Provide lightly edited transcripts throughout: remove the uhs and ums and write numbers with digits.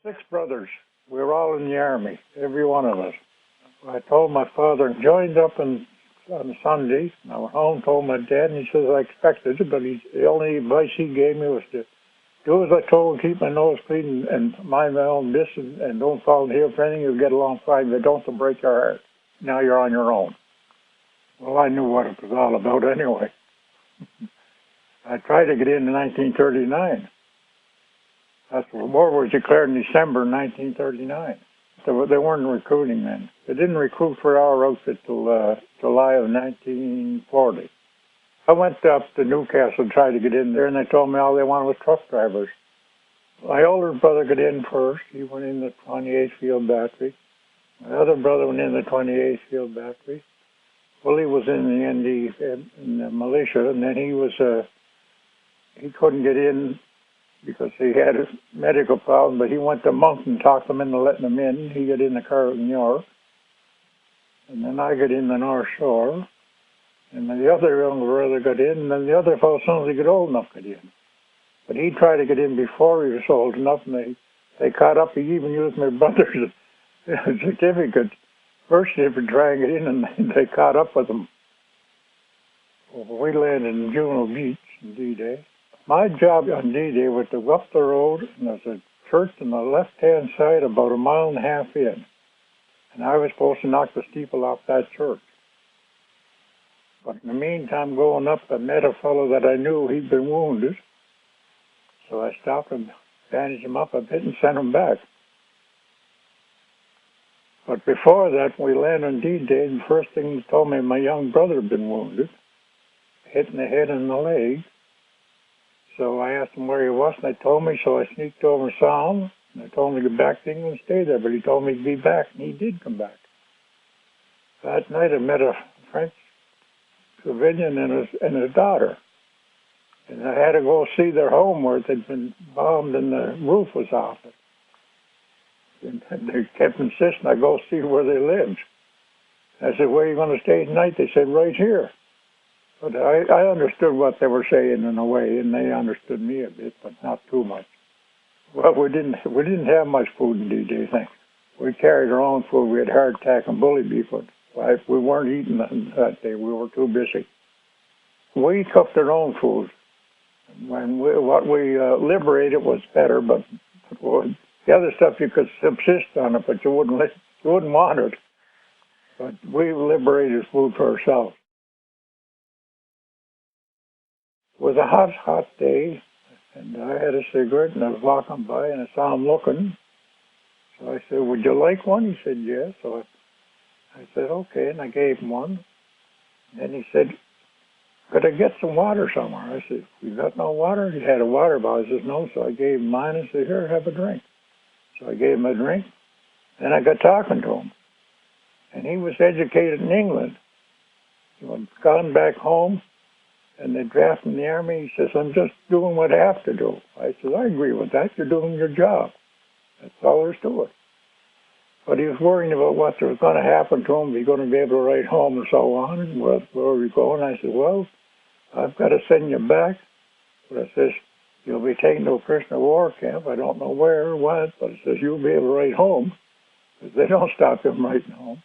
were 6 brothers. We were all in the army, every one of us. I told my father and joined up on Sunday. I went home, told my dad, and he says I expected it, but the only advice he gave me was to do as I told, keep my nose clean and mind my own business, and don't fall in the hill for anything. You'll get along fine, but don't break your heart. Now you're on your own. Well, I knew what it was all about anyway. I tried to get in 1939. The war was declared in December 1939. They weren't recruiting then. They didn't recruit for our outfit till July of 1940. I went up to Newcastle and tried to get in there, and they told me all they wanted was truck drivers. My older brother got in first. He went in the 28th Field Battery. My other brother went in the 28th Field Battery. Willie was in the militia, and then he couldn't get in because he had a medical problem, but he went to Moncton and talked them into letting him in. He got in the Carlton York. And then I got in the North Shore. And then the other younger brother got in, and then the other fellow, as soon as he got old enough, got in. But he tried to get in before he was old enough, and they caught up. He even used my brother's certificate, birth certificate, trying to get in, and they caught up with him. Well, we landed in Juno Beach on D-Day. My job on D-Day was to go up the road, and there's a church on the left-hand side about a mile and a half in. And I was supposed to knock the steeple off that church. But in the meantime, going up, I met a fellow that I knew he'd been wounded. So I stopped and bandaged him up a bit and sent him back. But before that, we landed on D-Day, and the first thing they told me my young brother had been wounded, hit in the head and the leg. So I asked him where he was, and they told me, so I sneaked over and saw him. And I told him to go back to England and stay there, but he told me to be back, and he did come back. That night I met a French civilian and his daughter. And I had to go see their home where it had been bombed and the roof was off it. And they kept insisting I go see where they lived. I said, where are you going to stay tonight? They said, right here. But I understood what they were saying in a way, and they understood me a bit, but not too much. Well, we didn't have much food in D-Day, thanks. We carried our own food. We had hardtack and bully beef, but we weren't eating that day. We were too busy. We cooked our own food. What we liberated was better, but the other stuff you could subsist on it, but you wouldn't want it. But we liberated food for ourselves. It was a hot day, and I had a cigarette, and I was walking by, and I saw him looking. So I said, would you like one? He said, yes. So I said, okay, and I gave him one. And he said, could I get some water somewhere? I said, you got no water? He had a water bottle. He says, no. So I gave him mine and said, here, have a drink. So I gave him a drink. Then I got talking to him. And he was educated in England. He had gone back home, and they drafted him in the army. He says, I'm just doing what I have to do. I said, I agree with that. You're doing your job. That's all there's to it. But he was worrying about what was going to happen to him. He's going to be able to write home and so on. And where are we going? I said, well, I've got to send you back. But I says, you'll be taken to a prisoner of war camp. I don't know where or what, but it says you'll be able to write home. Because they don't stop him writing home.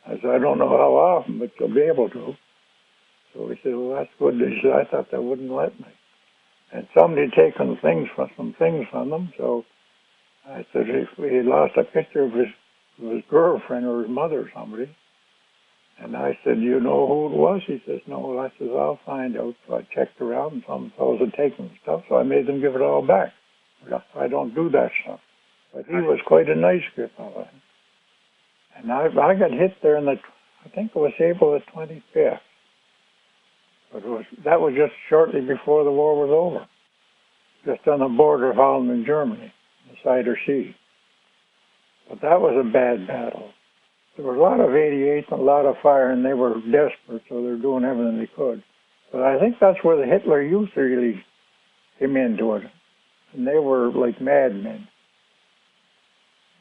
I said, I don't know how often, but you'll be able to. So he said, well, that's good. He said, I thought they wouldn't let me. And somebody had taken some things from them, so I said he lost a picture of his girlfriend or his mother or somebody. And I said, do you know who it was? He says, no. Well, I says, I'll find out. So I checked around, and some fellows had taken stuff, so I made them give it all back. I don't do that stuff. But he was quite a nice fellow. And I got hit there I think it was April the 25th. But that was just shortly before the war was over. Just on the border of Holland and Germany, the Cider Sea. But that was a bad battle. There were a lot of 88s and a lot of fire, and they were desperate, so they were doing everything they could. But I think that's where the Hitler Youth really came into it. And they were like madmen.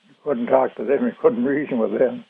You couldn't talk to them, you couldn't reason with them.